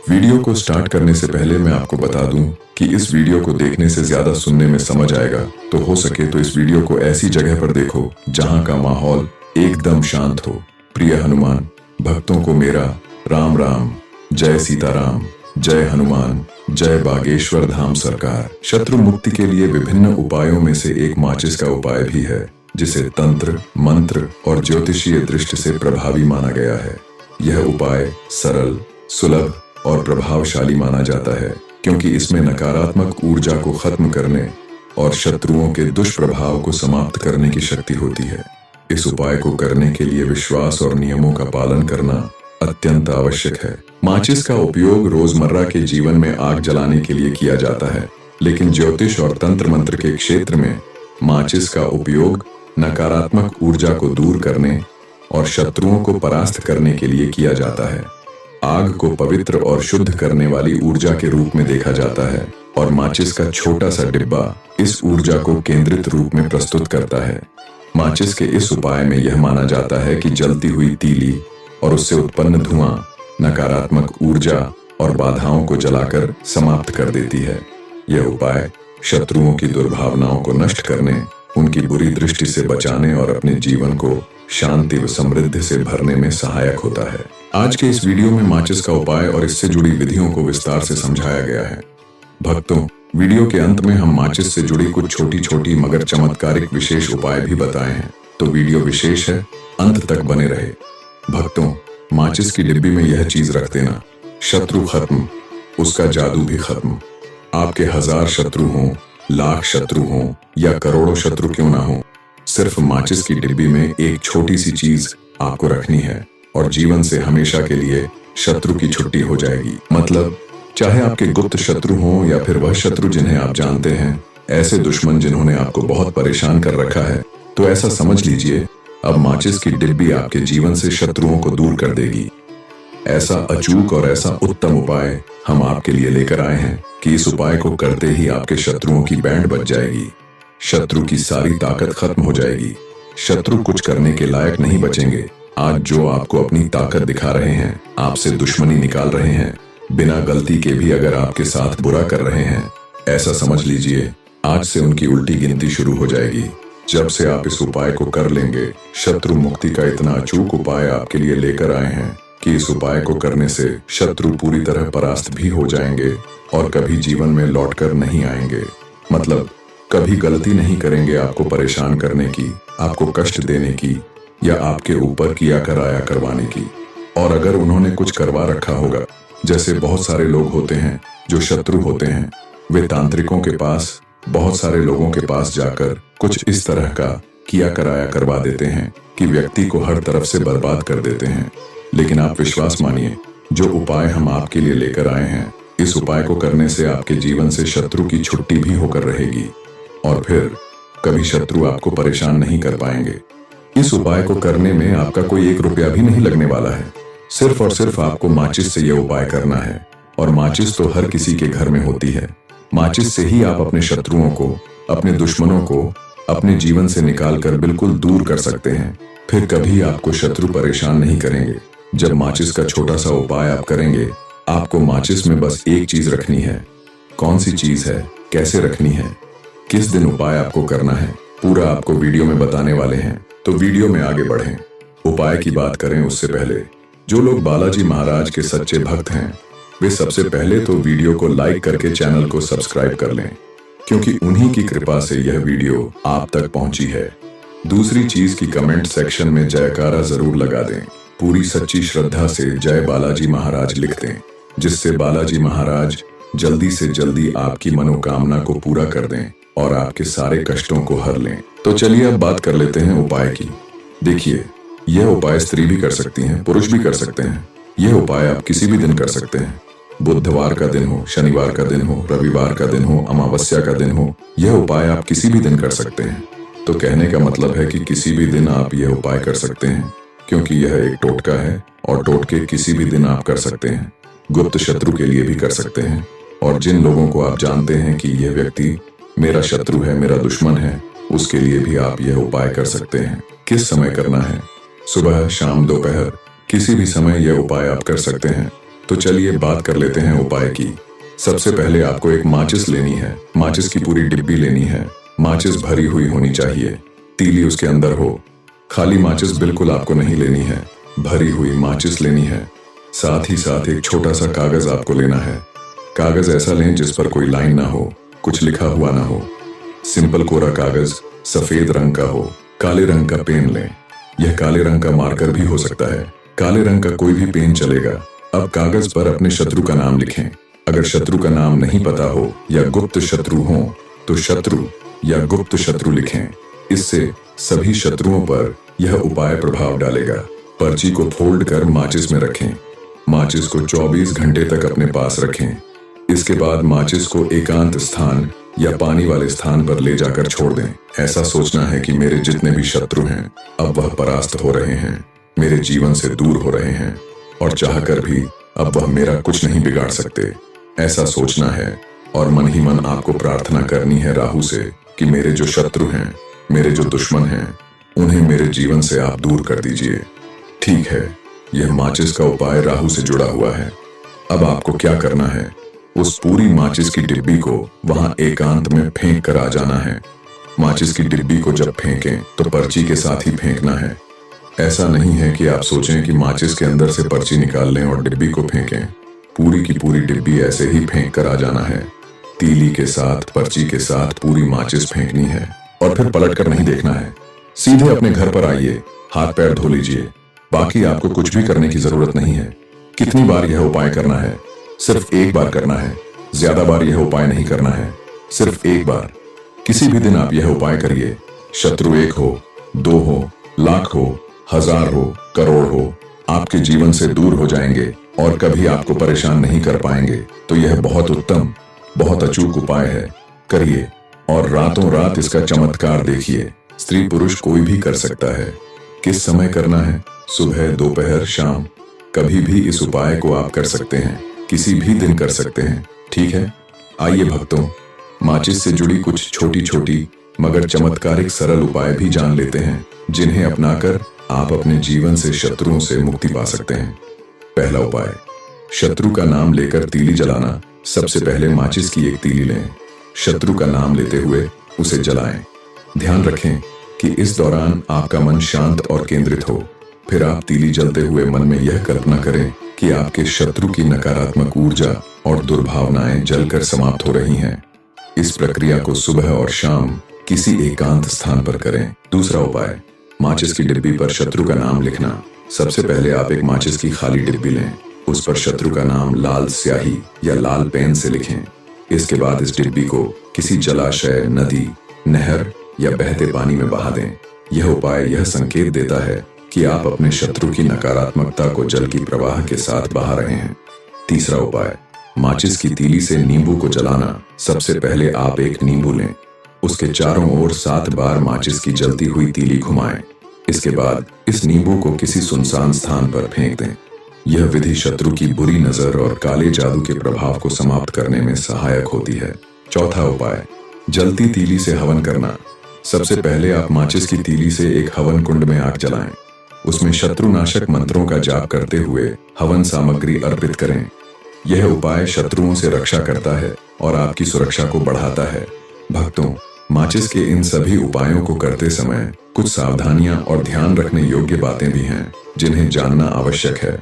Video को start करने से पहले मैं आपको बता दूं कि इस वीडियो को देखने से ज्यादा सुनने में समझ आएगा, तो हो सके तो इस वीडियो को ऐसी जगह पर देखो जहां का माहौल एकदम शांत हो। प्रिय हनुमान भक्तों को मेरा राम राम। जय सीताराम, जय हनुमान, जय बागेश्वर धाम सरकार। शत्रु मुक्ति के लिए विभिन्न उपायों में से एक माचिस का उपाय भी है, जिसे तंत्र, मंत्र और ज्योतिषीय दृष्टि से प्रभावी माना गया है। यह उपाय सरल, सुलभ और प्रभावशाली माना जाता है, क्योंकि इसमें नकारात्मक ऊर्जा को खत्म करने और शत्रुओं के दुष्प्रभाव को समाप्त करने की शक्ति होती है। इस उपाय को करने के लिए विश्वास और नियमों का पालन करना अत्यंत आवश्यक है। माचिस का उपयोग रोजमर्रा के जीवन में आग जलाने के लिए किया जाता है, लेकिन ज्योतिष और तंत्र मंत्र के क्षेत्र में माचिस का उपयोग नकारात्मक ऊर्जा को दूर करने और शत्रुओं को परास्त करने के लिए किया जाता है। आग को पवित्र और शुद्ध करने वाली ऊर्जा के रूप में देखा जाता है, और माचिस का छोटा सा डिब्बा इस ऊर्जा को केंद्रित रूप में प्रस्तुत करता है। माचिस के इस उपाय में यह माना जाता है कि जलती हुई तीली और उससे उत्पन्न धुआं नकारात्मक ऊर्जा और बाधाओं को जलाकर समाप्त कर देती है। यह उपाय शत्रुओं की दुर्भावनाओं को नष्ट करने, उनकी बुरी दृष्टि से बचाने और अपने जीवन को शांति व समृद्धि से भरने में सहायक होता है। आज के इस वीडियो में माचिस का उपाय और इससे जुड़ी विधियों को विस्तार से समझाया गया है। भक्तों, वीडियो के अंत में हम माचिस से जुड़ी कुछ छोटी छोटी मगर चमत्कारिक विशेष उपाय भी बताए हैं, तो वीडियो विशेष है, अंत तक बने रहे। भक्तों, माचिस की डिब्बी में यह चीज रख देना, शत्रु खत्म, उसका जादू भी खत्म। आपके 1000 शत्रु हों, लाख शत्रु हों या करोड़ों शत्रु क्यों ना हो, सिर्फ माचिस की डिब्बी में एक छोटी सी चीज आपको रखनी है और जीवन से हमेशा के लिए शत्रु की छुट्टी हो जाएगी। मतलब चाहे आपके गुप्त शत्रु हों या फिर वह शत्रु जिन्हें आप जानते हैं, ऐसे दुश्मन जिन्होंने आपको बहुत परेशान कर रखा है, तो ऐसा समझ लीजिए अब माचिस की डिब्बी आपके जीवन से शत्रुओं को दूर कर देगी। ऐसा अचूक और ऐसा उत्तम उपाय हम आपके लिए लेकर आए हैं कि इस उपाय को करते ही आपके शत्रुओं की बैंड बज जाएगी, शत्रु की सारी ताकत खत्म हो जाएगी, शत्रु कुछ करने के लायक नहीं बचेंगे। आज जो आपको अपनी ताकत दिखा रहे हैं, आपसे दुश्मनी निकाल रहे हैं, बिना गलती के भी अगर आपके साथ बुरा कर रहे हैं, ऐसा समझ लीजिए आज से उनकी उल्टी गिनती शुरू हो जाएगी। जब से आप इस उपाय को कर लेंगे, शत्रु मुक्ति का इतना अचूक उपाय आपके लिए लेकर आए हैं कि इस उपाय को करने से शत्रु पूरी तरह परास्त भी हो जाएंगे और कभी जीवन में लौटकर नहीं आएंगे। मतलब कभी गलती नहीं करेंगे आपको परेशान करने की, आपको कष्ट देने की या आपके ऊपर किया कराया करवाने की। और अगर उन्होंने कुछ करवा रखा होगा, जैसे बहुत सारे लोग होते हैं जो शत्रु होते हैं, वे तांत्रिकों के पास, बहुत सारे लोगों के पास जाकर कुछ इस तरह का किया कराया करवा देते हैं कि व्यक्ति को हर तरफ से बर्बाद कर देते हैं। लेकिन आप विश्वास मानिए, जो उपाय हम आपके लिए लेकर आए हैं, इस उपाय को करने से आपके जीवन से शत्रु की छुट्टी भी होकर रहेगी और फिर कभी शत्रु आपको परेशान नहीं कर पाएंगे। इस उपाय को करने में आपका कोई 1 रुपया भी नहीं लगने वाला है। सिर्फ और सिर्फ आपको माचिस से यह उपाय करना है, और माचिस तो हर किसी के घर में होती है। माचिस से ही आप अपने शत्रुओं को, अपने दुश्मनों को अपने जीवन से निकालकर बिल्कुल दूर कर सकते हैं। फिर कभी आपको शत्रु परेशान नहीं करेंगे। जब माचिस का छोटा सा उपाय आप करेंगे, आपको माचिस में बस एक चीज रखनी है। कौन सी चीज है, कैसे रखनी है, किस दिन उपाय आपको करना है, पूरा आपको वीडियो में बताने वाले हैं, तो वीडियो में आगे बढ़ें। उपाय की बात करें उससे पहले जो लोग बालाजी महाराज के सच्चे भक्त हैं, वे सबसे पहले तो वीडियो को लाइक करके चैनल को सब्सक्राइब कर लें, क्योंकि उन्हीं की कृपा से यह वीडियो आप तक पहुंची है। दूसरी चीज की कमेंट सेक्शन में जयकारा जरूर लगा दें, पूरी सच्ची श्रद्धा से जय बालाजी महाराज लिख दें, जिससे बालाजी महाराज जल्दी से जल्दी आपकी मनोकामना को पूरा कर दें और आपके सारे कष्टों को हर लें। तो चलिए अब बात कर लेते हैं उपाय की। देखिए, यह उपाय स्त्री भी कर सकती हैं, पुरुष भी कर सकते हैं। यह उपाय आप किसी भी दिन कर सकते हैं। बुधवार का दिन हो, शनिवार का दिन हो, रविवार का दिन हो, अमावस्या का दिन हो, यह उपाय आप किसी भी दिन कर सकते हैं। तो कहने का मतलब है कि किसी भी दिन आप यह उपाय कर सकते हैं, क्योंकि यह एक टोटका है और टोटके किसी भी दिन आप कर सकते हैं। गुप्त शत्रु के लिए भी कर सकते हैं, और जिन लोगों को आप जानते हैं कि यह व्यक्ति मेरा शत्रु है, मेरा दुश्मन है, उसके लिए भी आप यह उपाय कर सकते हैं। किस समय करना है? सुबह, शाम, दोपहर, किसी भी समय यह उपाय आप कर सकते हैं। तो चलिए बात कर लेते हैं उपाय की। सबसे पहले आपको एक माचिस लेनी है। माचिस की पूरी डिब्बी लेनी है। माचिस भरी हुई होनी चाहिए, तीली उसके अंदर हो। खाली माचिस बिल्कुल आपको नहीं लेनी है, भरी हुई माचिस लेनी है। साथ ही साथ एक छोटा सा कागज आपको लेना है। कागज ऐसा लें जिस पर कोई लाइन ना हो, कुछ लिखा हुआ ना हो। सिंपल कोरा कागज, सफेद रंग का हो। काले रंग का पेन लें, यह काले रंग का मार्कर भी हो सकता है। काले रंग का कोई भी पेन चलेगा। अब कागज पर अपने शत्रु का नाम लिखें। अगर शत्रु का नाम नहीं पता हो या गुप्त शत्रु हो तो शत्रु या गुप्त शत्रु लिखें। इससे सभी शत्रुओं पर यह उपाय प्रभाव डालेगा। पर्ची को फोल्ड कर माचिस में रखें। माचिस को 24 घंटे तक अपने पास रखें। इसके बाद माचिस को एकांत स्थान या पानी वाले स्थान पर ले जाकर छोड़ दें। ऐसा सोचना है कि मेरे जितने भी शत्रु हैं अब वह परास्त हो रहे हैं, मेरे जीवन से दूर हो रहे हैं और चाहकर भी अब वह मेरा कुछ नहीं बिगाड़ सकते। ऐसा सोचना है और मन ही मन आपको प्रार्थना करनी है राहु से कि मेरे जो शत्रु हैं, मेरे जो दुश्मन हैं, उन्हें मेरे जीवन से आप दूर कर दीजिए। ठीक है, यह माचिस का उपाय राहु से जुड़ा हुआ है। अब आपको क्या करना है, उस पूरी माचिस की डिब्बी को वहां एकांत में फेंक कर आ जाना है। माचिस की डिब्बी को जब फेंकें तो पर्ची के साथ ही फेंकना है। ऐसा नहीं है कि आप सोचें कि माचिस के अंदर से पर्ची निकाल लें और डिब्बी को फेंकें। पूरी की पूरी डिब्बी ऐसे ही फेंक कर आ जाना है। तीली के साथ, पर्ची के साथ पूरी माचिस फेंकनी है और फिर पलट कर नहीं देखना है। सीधे अपने घर पर आइए, हाथ पैर धो लीजिए। बाकी आपको कुछ भी करने की जरूरत नहीं है। कितनी बार यह उपाय करना है? सिर्फ एक बार करना है। ज्यादा बार यह उपाय नहीं करना है, सिर्फ एक बार। किसी भी दिन आप यह उपाय करिए। शत्रु 1 हो, 2 हो, लाख हो, 1000 हो, करोड़ हो, आपके जीवन से दूर हो जाएंगे और कभी आपको परेशान नहीं कर पाएंगे। तो यह बहुत उत्तम, बहुत अचूक उपाय है। करिए और रातों रात इसका चमत्कार देखिए। स्त्री पुरुष कोई भी कर सकता है। किस समय करना है? सुबह, दोपहर, शाम, कभी भी इस उपाय को आप कर सकते हैं। किसी भी दिन कर सकते हैं। ठीक है, आइए भक्तों, माचिस से जुड़ी कुछ छोटी छोटी मगर चमत्कारिक सरल उपाय भी जान लेते हैं, जिन्हें अपनाकर आप अपने जीवन से शत्रुओं से मुक्ति पा सकते हैं। पहला उपाय, शत्रु का नाम लेकर तीली जलाना। सबसे पहले माचिस की एक तीली लें। शत्रु का नाम लेते हुए उसे जलाएं। ध्यान रखें कि इस दौरान आपका मन शांत और केंद्रित हो। फिर आप तीली जलते हुए मन में यह कल्पना करें कि आपके शत्रु की नकारात्मक ऊर्जा और दुर्भावनाएं जलकर समाप्त हो रही हैं। इस प्रक्रिया को सुबह और शाम किसी एकांत स्थान पर करें। दूसरा उपाय, माचिस की डिब्बी पर शत्रु का नाम लिखना। सबसे पहले आप एक माचिस की खाली डिब्बी लें। उस पर शत्रु का नाम लाल स्याही या लाल पेन से लिखें। इसके बाद इस डिब्बी को किसी जलाशय, नदी, नहर या बहते पानी में बहा दें। यह उपाय यह संकेत देता है कि आप अपने शत्रु की नकारात्मकता को जल की प्रवाह के साथ बहा रहे हैं। तीसरा उपाय, माचिस की तीली से नींबू को जलाना। सबसे पहले आप एक नींबू लें। उसके चारों ओर 7 बार माचिस की जलती हुई तीली घुमाएं। इसके बाद इस नींबू को किसी सुनसान स्थान पर फेंक दें। यह विधि शत्रु की बुरी नजर और काले जादू के प्रभाव को समाप्त करने में सहायक होती है। चौथा उपाय, जलती तीली से हवन करना। सबसे पहले आप माचिस की तीली से एक हवन कुंड में आग जलाएं। उसमें शत्रुनाशक मंत्रों का जाप करते हुए हवन सामग्री अर्पित करें। यह उपाय शत्रुओं से रक्षा करता है और आपकी सुरक्षा को बढ़ाता है। भक्तों, माचिस के इन सभी उपायों को करते समय कुछ सावधानियां और ध्यान रखने योग्य बातें भी हैं, जिन्हें जानना आवश्यक है।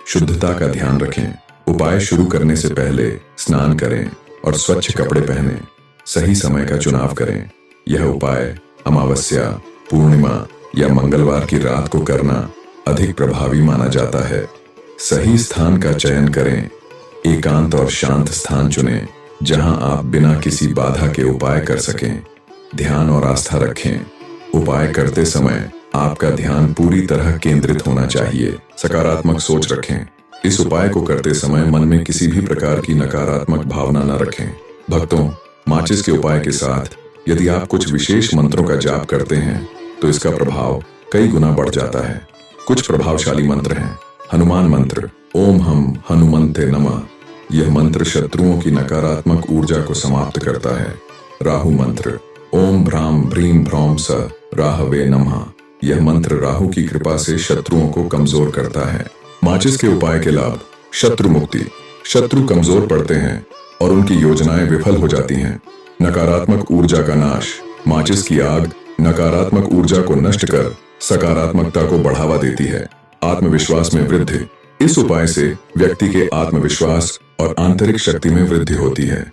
शुद्धता का ध्यान रखें। उपाय शुरू करने से पहले स्नान करें और स्वच्छ कपड़े पहनें। सही समय का चुनाव करें। यह उपाय अमावस्या, पूर्णिमा या मंगलवार की रात को करना अधिक प्रभावी माना जाता है। सही स्थान का चयन करें। एकांत और शांत स्थान चुनें, जहां आप बिना किसी बाधा के उपाय कर सकें। ध्यान और आस्था रखें। उपाय करते समय आपका ध्यान पूरी तरह केंद्रित होना चाहिए। सकारात्मक सोच रखें। इस उपाय को करते समय मन में किसी भी प्रकार की नकारात्मक भावना न रखें। भक्तों, माचिस के उपाय के साथ यदि आप कुछ विशेष मंत्रों का जाप करते हैं तो इसका प्रभाव कई गुना बढ़ जाता है। कुछ प्रभावशाली मंत्र हैं। हनुमान मंत्र, ओम हम हनुमंते नमः। यह मंत्र शत्रुओं की नकारात्मक ऊर्जा को समाप्त करता है। राहु मंत्र, ओम भ्राम भ्रीम भ्रौम स राहवे नमः। यह मंत्र राहु की कृपा से शत्रुओं को कमजोर करता है। माचिस के उपाय के लाभ। शत्रु मुक्ति। शत्रु कमजोर पड़ते हैं और उनकी योजनाएं विफल हो जाती हैं। नकारात्मक ऊर्जा का नाश। माचिस की आग नकारात्मक ऊर्जा को नष्ट कर सकारात्मकता को बढ़ावा देती है। आत्मविश्वास में वृद्धि। इस उपाय से व्यक्ति के आत्मविश्वास और आंतरिक शक्ति में वृद्धि होती है।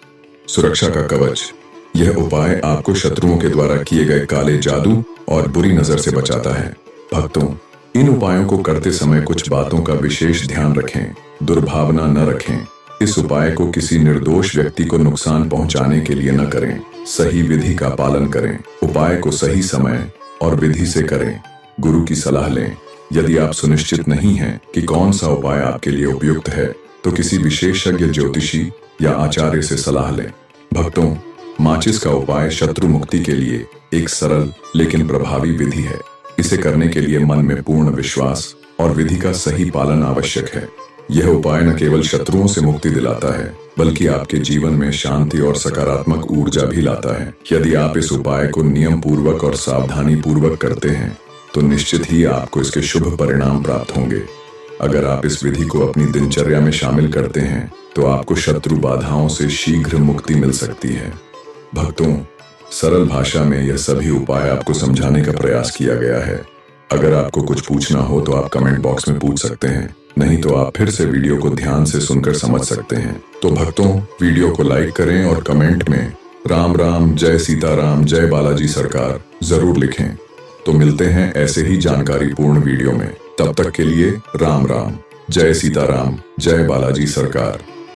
सुरक्षा का कवच। यह उपाय आपको शत्रुओं के द्वारा किए गए काले जादू और बुरी नजर से बचाता है। भक्तों, इन उपायों को करते समय कुछ बातों का विशेष ध्यान रखें। दुर्भावना न रखें। इस उपाय को किसी निर्दोष व्यक्ति को नुकसान पहुंचाने के लिए न करें। सही विधि का पालन करें। उपाय को सही समय और विधि से करें। गुरु की सलाह लें। यदि आप सुनिश्चित नहीं हैं कि कौन सा उपाय आपके लिए उपयुक्त है, तो किसी विशेषज्ञ ज्योतिषी या आचार्य से सलाह लें। भक्तों, माचिस का उपाय शत्रु मुक्ति के लिए एक सरल लेकिन प्रभावी विधि है। इसे करने के लिए मन में पूर्ण विश्वास और विधि का सही पालन आवश्यक है। यह उपाय न केवल शत्रुओं से मुक्ति दिलाता है, बल्कि आपके जीवन में शांति और सकारात्मक ऊर्जा भी लाता है। यदि आप इस उपाय को नियम पूर्वक और सावधानी पूर्वक करते हैं, तो निश्चित ही आपको इसके शुभ परिणाम प्राप्त होंगे। अगर आप इस विधि को अपनी दिनचर्या में शामिल करते हैं, तो आपको शत्रु बाधाओं से शीघ्र मुक्ति मिल सकती है। भक्तों, सरल भाषा में यह सभी उपाय आपको समझाने का प्रयास किया गया है। अगर आपको कुछ पूछना हो तो आप कमेंट बॉक्स में पूछ सकते हैं, नहीं तो आप फिर से वीडियो को ध्यान से सुनकर समझ सकते हैं। तो भक्तों, वीडियो को लाइक करें और कमेंट में राम राम, जय सीताराम, जय बालाजी सरकार जरूर लिखें। तो मिलते हैं ऐसे ही जानकारी पूर्ण वीडियो में। तब तक के लिए राम राम, जय सीताराम, जय बालाजी सरकार।